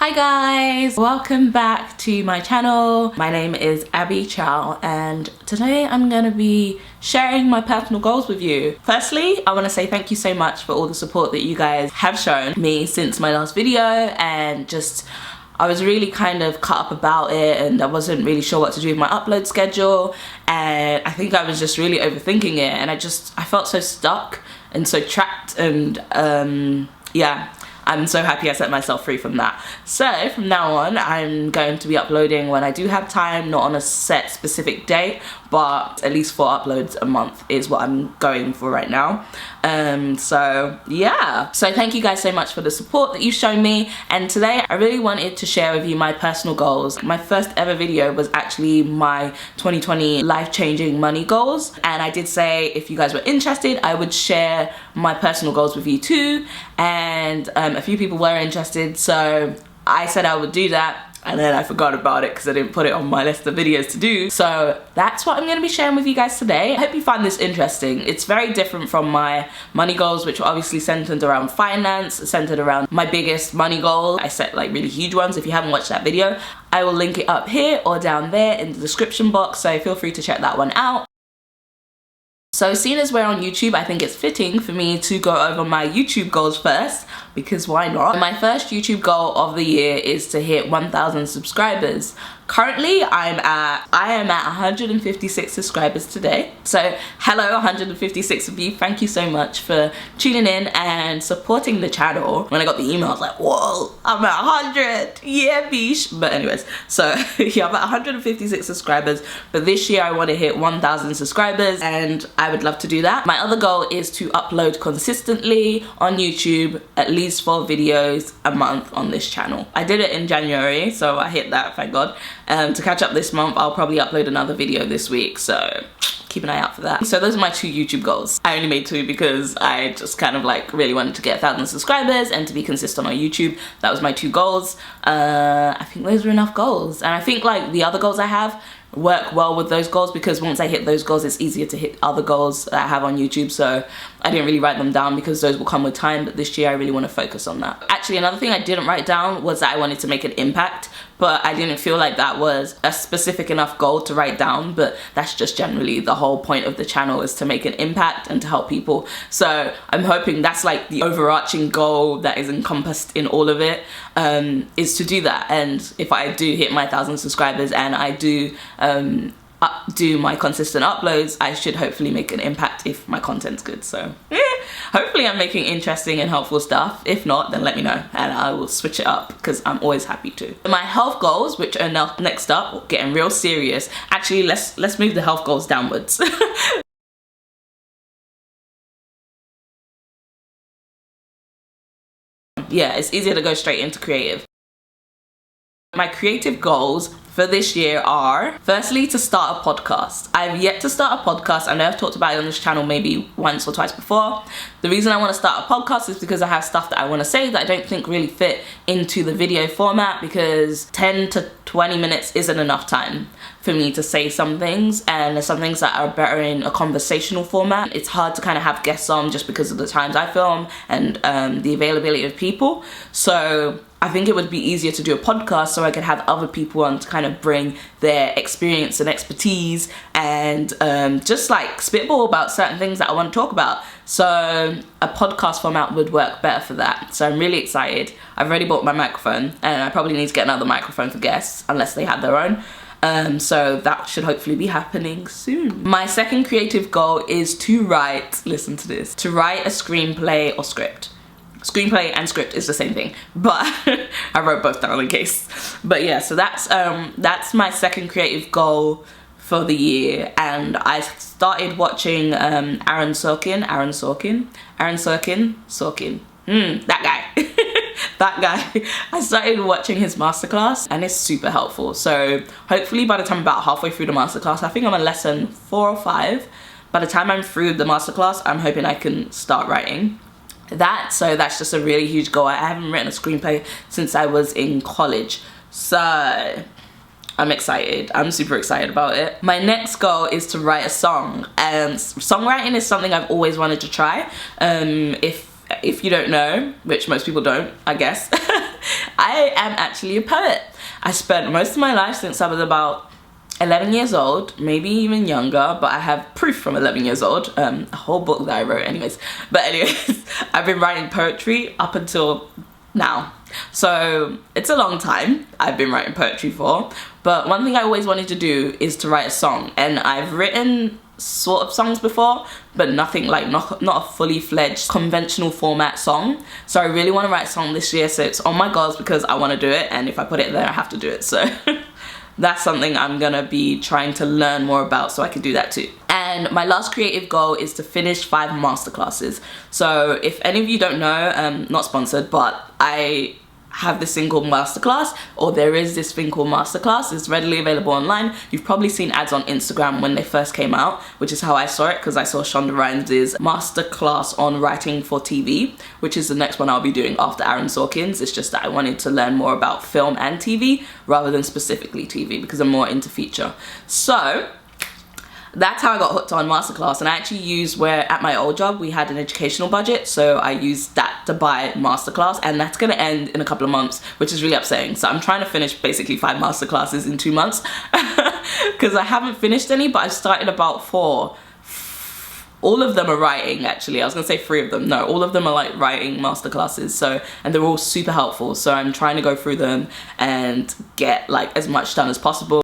Hi guys, welcome back to my channel. My name is Abby Chow and today I'm gonna be sharing my personal goals with you. Firstly, I want to say thank you so much for all the support that you guys have shown me since my last video, and I was really kind of cut up about it and I wasn't really sure what to do with my upload schedule, and I think I was just really overthinking it, and I felt so stuck and so trapped, and yeah, I'm so happy I set myself free from that. So from now on, I'm going to be uploading when I do have time, not on a set specific date, but at least 4 uploads a month is what I'm going for right now. So yeah, so thank you guys so much for the support that you've shown me, and today I really wanted to share with you my personal goals. My first ever video was actually my 2020 life-changing money goals, and I did say if you guys were interested I would share my personal goals with you too, and a few people were interested, so I said I would do that. And then I forgot about it because I didn't put it on my list of videos to do. So that's what I'm going to be sharing with you guys today. I hope you find this interesting. It's very different from my money goals, which were obviously centered around finance, centered around my biggest money goal. I set like really huge ones. If you haven't watched that video, I will link it up here or down there in the description box, so feel free to check that one out. So seeing as we're on YouTube, I think it's fitting for me to go over my YouTube goals first, because why not? My first YouTube goal of the year is to hit 1,000 subscribers. Currently, I am at 156 subscribers today. So hello 156 of you, thank you so much for tuning in and supporting the channel. When I got the email, I was like, whoa, I'm at 100, yeah bish. But anyways, so yeah, I'm at 156 subscribers, but this year I want to hit 1,000 subscribers, and I would love to do that. My other goal is to upload consistently on YouTube, at least 4 videos a month on this channel. I did it in January, so I hit that, thank God. To catch up this month, I'll probably upload another video this week, so keep an eye out for that. So those are my 2 YouTube goals. I only made 2 because I just kind of like really wanted to get 1,000 subscribers and to be consistent on YouTube. That was my 2 goals. I think those are enough goals, and I think like the other goals I have work well with those goals, because once I hit those goals it's easier to hit other goals that I have on YouTube, so I didn't really write them down because those will come with time, but this year I really want to focus on that. Actually, another thing I didn't write down was that I wanted to make an impact, but I didn't feel like that was a specific enough goal to write down, but that's just generally the whole point of the channel, is to make an impact and to help people. So I'm hoping that's like the overarching goal that is encompassed in all of it, is to do that. And if I do hit my 1,000 subscribers and I do do my consistent uploads, I should hopefully make an impact if my content's good. So hopefully I'm making interesting and helpful stuff. If not, then let me know and I will switch it up, because I'm always happy to. My health goals, which are now next up, getting real serious. Actually, let's move the health goals downwards. Yeah, it's easier to go straight into creative. My creative goals for this year are, firstly, to start a podcast. I've yet to start a podcast. I know I've talked about it on this channel maybe once or twice before. The reason I want to start a podcast is because I have stuff that I want to say that I don't think really fit into the video format, because 10 to 20 minutes isn't enough time for me to say some things, and there's some things that are better in a conversational format. It's hard to kind of have guests on just because of the times I film and the availability of people. So I think it would be easier to do a podcast so I could have other people on to kind of bring their experience and expertise and just like spitball about certain things that I want to talk about. So a podcast format would work better for that. So I'm really excited. I've already bought my microphone, and I probably need to get another microphone for guests unless they have their own. So that should hopefully be happening soon. My second creative goal is to write, listen to this, to write a screenplay or script. Screenplay and script is the same thing, but I wrote both down in case. But yeah, so that's my second creative goal for the year, and I started watching Aaron Sorkin, that guy. That guy. I started watching his masterclass and it's super helpful. So hopefully by the time I'm about halfway through the masterclass, I think I'm on lesson 4 or 5. By the time I'm through the masterclass, I'm hoping I can start writing that. So that's just a really huge goal. I haven't written a screenplay since I was in college, so I'm excited. I'm super excited about it. My next goal is to write a song, and songwriting is something I've always wanted to try. If you don't know, which most people don't, I guess, I am actually a poet. I spent most of my life since I was about 11 years old, maybe even younger, but I have proof from 11 years old, a whole book that I wrote anyways. But anyways, I've been writing poetry up until now. So it's a long time I've been writing poetry for, but one thing I always wanted to do is to write a song, and I've written sort of songs before, but nothing like not a fully fledged conventional format song. So I really want to write a song this year, so it's on my goals because I want to do it, and if I put it there I have to do it. So that's something I'm gonna be trying to learn more about so I can do that too. And my last creative goal is to finish 5 masterclasses. So if any of you don't know, not sponsored, but I have this thing called masterclass, or there is this thing called masterclass. It's readily available online. You've probably seen ads on Instagram when they first came out, which is how I saw it, because I saw Shonda Rhimes' masterclass on writing for TV, which is the next one I'll be doing after Aaron Sorkin's. It's just that I wanted to learn more about film and TV rather than specifically TV, because I'm more into feature. So that's how I got hooked on masterclass, and I actually used, where at my old job we had an educational budget, so I used that to buy masterclass, and that's gonna end in a couple of months, which is really upsetting. So I'm trying to finish basically 5 masterclasses in 2 months because I haven't finished any, but I've started about 4. All of them are writing, actually. I was gonna say 3 of them. No, all of them are like writing masterclasses. So, and they're all super helpful. So I'm trying to go through them and get like as much done as possible.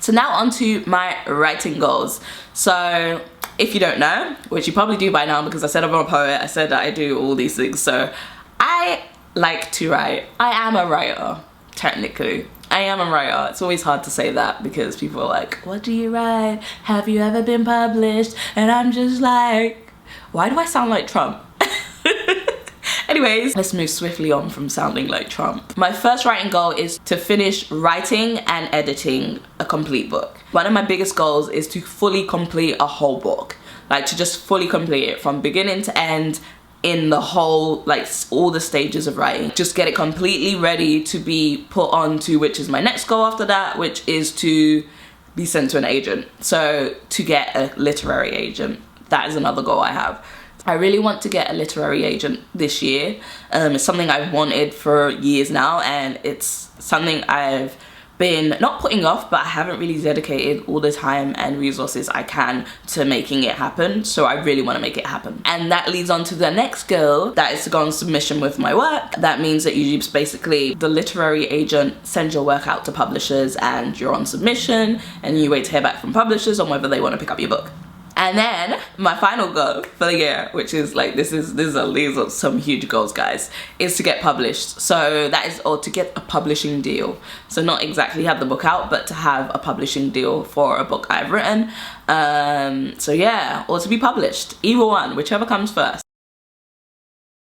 So now on to my writing goals. So if you don't know, which you probably do by now because I said I'm a poet, I said that I do all these things. So I like to write. I am a writer, technically. I am a writer. It's always hard to say that because people are like, what do you write? Have you ever been published? And I'm just like, why do I sound like Trump? Anyways, let's move swiftly on from sounding like Trump. My first writing goal is to finish writing and editing a complete book. One of my biggest goals is to fully complete a whole book. Like to just fully complete it from beginning to end in the whole, like all the stages of writing. Just get it completely ready to be put onto, which is my next goal after that, which is to be sent to an agent. So to get a literary agent, that is another goal I have. I really want to get a literary agent this year. It's something I've wanted for years now, and it's something I've been not putting off, but I haven't really dedicated all the time and resources I can to making it happen. So I really want to make it happen. And that leads on to the next goal, that is to go on submission with my work. That means that you just basically, the literary agent sends your work out to publishers and you're on submission and you wait to hear back from publishers on whether they want to pick up your book. And then my final goal for the year, which is like, these are some huge goals, guys, is to get published. So that is, or to get a publishing deal. So not exactly have the book out, but to have a publishing deal for a book I've written. So yeah, or to be published, either one, whichever comes first.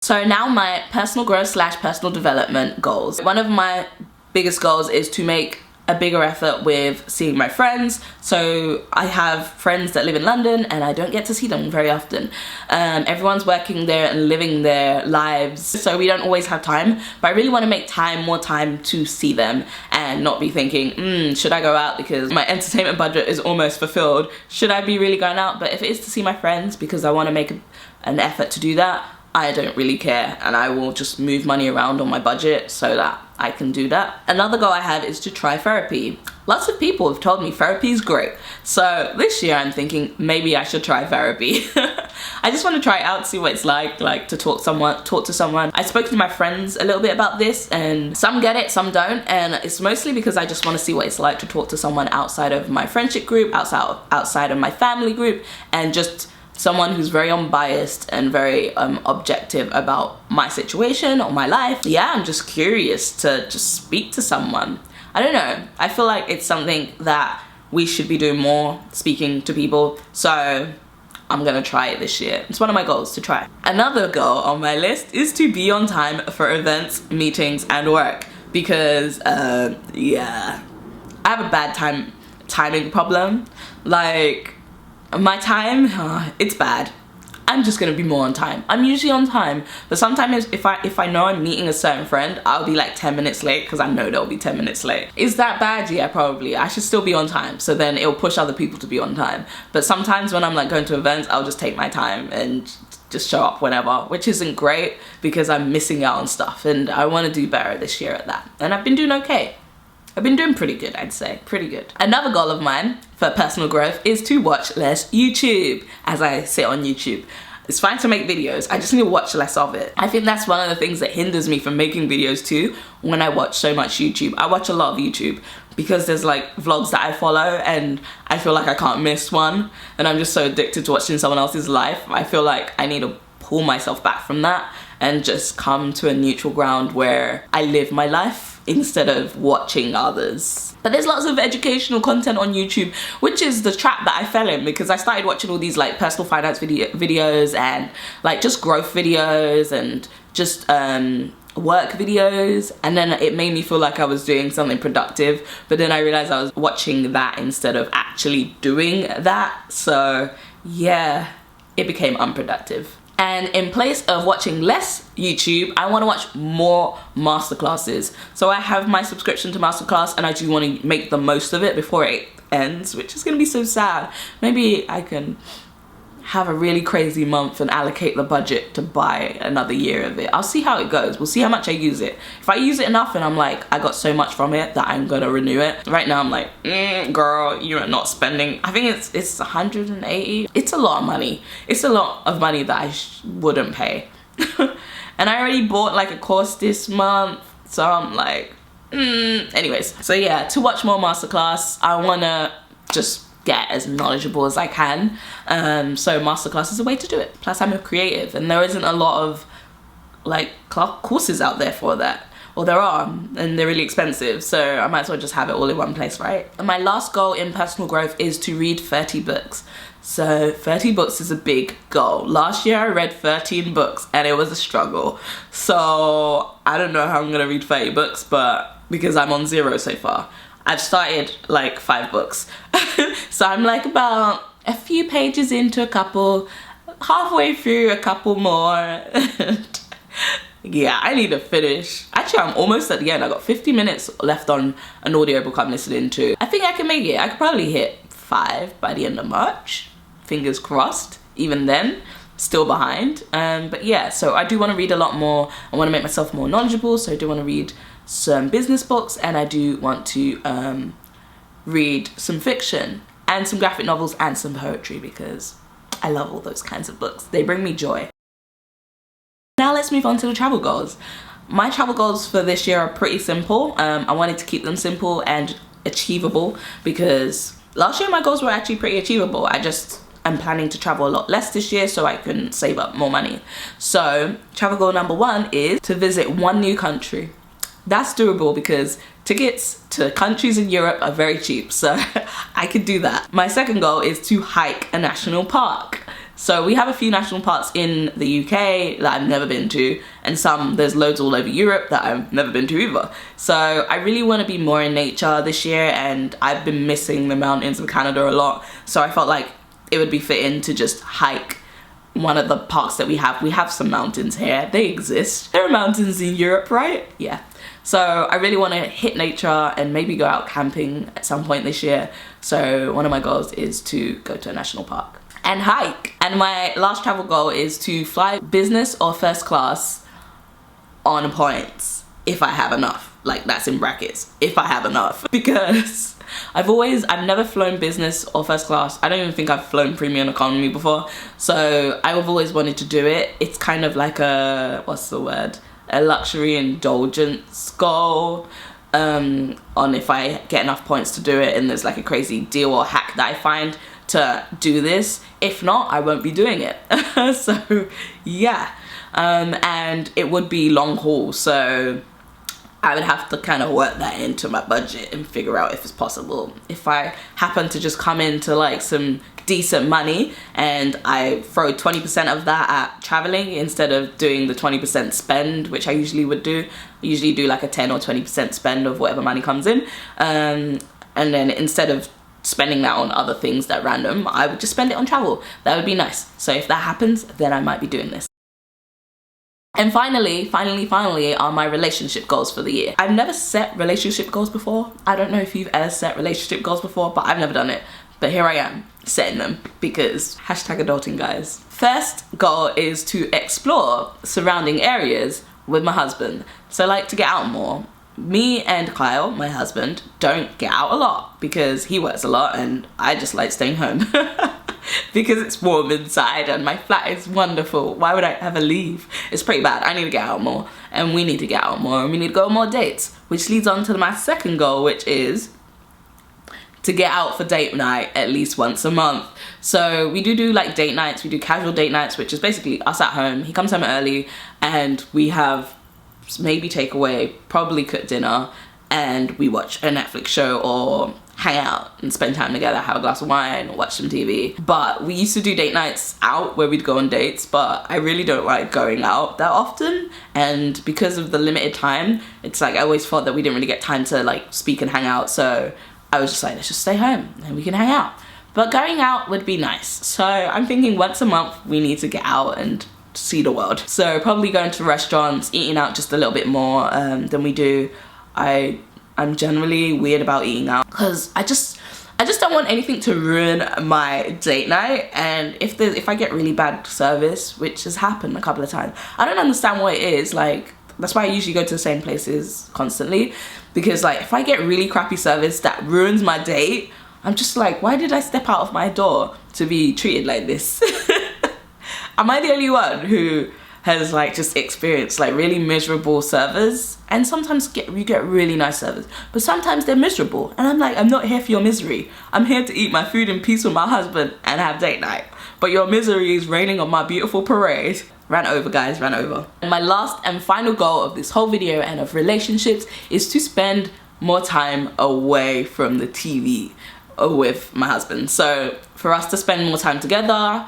So now my personal growth / personal development goals. One of my biggest goals is to make a bigger effort with seeing my friends. So I have friends that live in London and I don't get to see them very often. Everyone's working there and living their lives, so we don't always have time, but I really want to make more time to see them and not be thinking, should I go out because my entertainment budget is almost fulfilled? Should I be really going out? But if it is to see my friends because I want to make an effort to do that, I don't really care, and I will just move money around on my budget so that I can do that. Another goal I have is to try therapy. Lots of people have told me therapy is great. So this year I'm thinking maybe I should try therapy. I just want to try it out, see what it's like to talk to someone. I spoke to my friends a little bit about this, and some get it, some don't, and it's mostly because I just want to see what it's like to talk to someone outside of my friendship group, outside of my family group, and just someone who's very unbiased and very objective about my situation or my life. Yeah, I'm just curious to just speak to someone. I don't know, I feel like it's something that we should be doing more, speaking to people. So I'm gonna try it this year. It's one of my goals to try. Another goal on my list is to be on time for events, meetings, and work. Because yeah, I have a bad timing problem. Like, my time, it's bad. I'm just gonna be more on time. I'm usually on time, but sometimes if I know I'm meeting a certain friend, I'll be like 10 minutes late because I know they'll be 10 minutes late. Is that bad? Yeah, probably. I should still be on time, so then it'll push other people to be on time. But sometimes when I'm like going to events, I'll just take my time and just show up whenever, which isn't great because I'm missing out on stuff, and I want to do better this year at that. And I've been doing okay. I've been doing pretty good, I'd say, pretty good. Another goal of mine for personal growth is to watch less YouTube as I sit on YouTube. It's fine to make videos, I just need to watch less of it. I think that's one of the things that hinders me from making videos too, when I watch so much YouTube. I watch a lot of YouTube because there's like vlogs that I follow and I feel like I can't miss one, and I'm just so addicted to watching someone else's life. I feel like I need to pull myself back from that and just come to a neutral ground where I live my life instead of watching others. But there's lots of educational content on YouTube, which is the trap that I fell in, because I started watching all these like personal finance videos and like just growth videos and just work videos, and then it made me feel like I was doing something productive, but then I realized I was watching that instead of actually doing that. So yeah, it became unproductive. And in place of watching less YouTube, I want to watch more masterclasses. So I have my subscription to Masterclass, and I do want to make the most of it before it ends, which is going to be so sad. Maybe I can have a really crazy month and allocate the budget to buy another year of it. I'll see how it goes. We'll see how much I use it. If I use it enough and I'm like, I got so much from it that I'm gonna renew it. Right now I'm like, girl, you are not spending. I think it's 180. It's a lot of money. It's a lot of money that I wouldn't pay. And I already bought like a course this month, so I'm like, anyways. So yeah, to watch more masterclass, I wanna just get as knowledgeable as I can. So masterclass is a way to do it. Plus I'm a creative and there isn't a lot of like courses out there for that. Well, there are, and they're really expensive, so I might as well just have it all in one place, right? And my last goal in personal growth is to read 30 books. So 30 books is a big goal. Last year I read 13 books and it was a struggle. So I don't know how I'm gonna read 30 books, but because I'm on 0 so far. I've started like 5 books. So I'm like about a few pages into a couple, halfway through a couple more. Yeah, I need to finish. Actually, I'm almost at the end. I got 50 minutes left on an audiobook I'm listening to. I think I can make it. I could probably hit 5 by the end of March. Fingers crossed. Even then, still behind. But yeah, so I do want to read a lot more. I want to make myself more knowledgeable, so I do want to read some business books, and I do want to read some fiction and some graphic novels and some poetry, because I love all those kinds of books. They bring me joy. Now let's move on to the travel goals. My travel goals for this year are pretty simple. I wanted to keep them simple and achievable, because last year my goals were actually pretty achievable. I'm planning to travel a lot less this year so I can save up more money. So travel goal number 1 is to visit 1 new country. That's doable because tickets to countries in Europe are very cheap, so I could do that. My second goal is to hike a national park. So we have a few national parks in the UK that I've never been to, and there's loads all over Europe that I've never been to either. So I really want to be more in nature this year, and I've been missing the mountains of Canada a lot, so I felt like it would be fitting to just hike one of the parks that we have. We have some mountains here, they exist. There are mountains in Europe, right? Yeah. So I really want to hit nature and maybe go out camping at some point this year. So one of my goals is to go to a national park and hike. And my last travel goal is to fly business or first class on points if I have enough. Like, that's in brackets, if I have enough. Because I've never flown business or first class. I don't even think I've flown premium economy before. So I've always wanted to do it. It's kind of like a, what's the word? A luxury indulgence goal, on if I get enough points to do it and there's like a crazy deal or hack that I find to do this. If not, I won't be doing it. So yeah, and it would be long haul, so I would have to kind of work that into my budget and figure out if it's possible. If I happen to just come into like some decent money and I throw 20% of that at traveling instead of doing the 20% spend, which I usually would do. I usually do like a 10 or 20% spend of whatever money comes in. And then instead of spending that on other things that are random, I would just spend it on travel. That would be nice. So if that happens, then I might be doing this. And finally are my relationship goals for the year. I've never set relationship goals before. I don't know if you've ever set relationship goals before, but I've never done it. But here I am. setting them because #adulting, guys. First goal is to explore surrounding areas with my husband. So like to get out more. Me and Kyle, my husband, don't get out a lot because he works a lot and I just like staying home. Because it's warm inside and my flat is wonderful. Why would I ever leave? It's pretty bad. I need to get out more and we need to get out more and we need to go on more dates, which leads on to my second goal, which is to get out for date night at least once a month. So we do like date nights. We do casual date nights, which is basically us at home. He comes home early and we have maybe takeaway, probably cook dinner, and we watch a Netflix show or hang out and spend time together, have a glass of wine or watch some TV. But we used to do date nights out where we'd go on dates, but I really don't like going out that often, and because of the limited time, it's like I always felt that we didn't really get time to like speak and hang out, so I was just like, let's just stay home and we can hang out. But going out would be nice, so I'm thinking once a month we need to get out and see the world. So probably going to restaurants, eating out just a little bit more than we do. I'm generally weird about eating out because I just don't want anything to ruin my date night, and if I get really bad service, which has happened a couple of times, I don't understand what it is. Like, that's why I usually go to the same places constantly, because like if I get really crappy service that ruins my date, I'm just like, why did I step out of my door to be treated like this? Am I the only one who has like just experienced like really miserable servers? And sometimes you get really nice servers, but sometimes they're miserable, and I'm like, I'm not here for your misery. I'm here to eat my food in peace with my husband and have date night, but your misery is raining on my beautiful parade. Ran over, guys, ran over. And my last and final goal of this whole video and of relationships is to spend more time away from the TV with my husband. So for us to spend more time together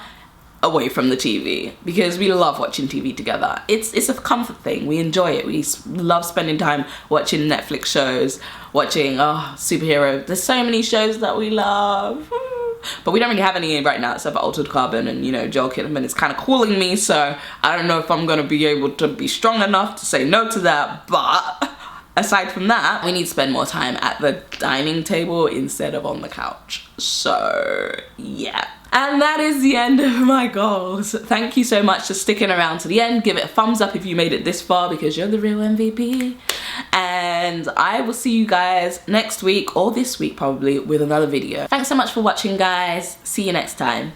away from the TV, because we love watching TV together. It's a comfort thing. We enjoy it. We love spending time watching Netflix shows, watching superhero. There's so many shows that we love, but we don't really have any right now except for Altered Carbon and, you know, Joel Kinnaman is kind of calling me, so I don't know if I'm gonna be able to be strong enough to say no to that. But aside from that, we need to spend more time at the dining table instead of on the couch. So yeah. And that is the end of my goals. Thank you so much for sticking around to the end. Give it a thumbs up if you made it this far, because you're the real MVP. And I will see you guys next week, or this week probably, with another video. Thanks so much for watching, guys. See you next time.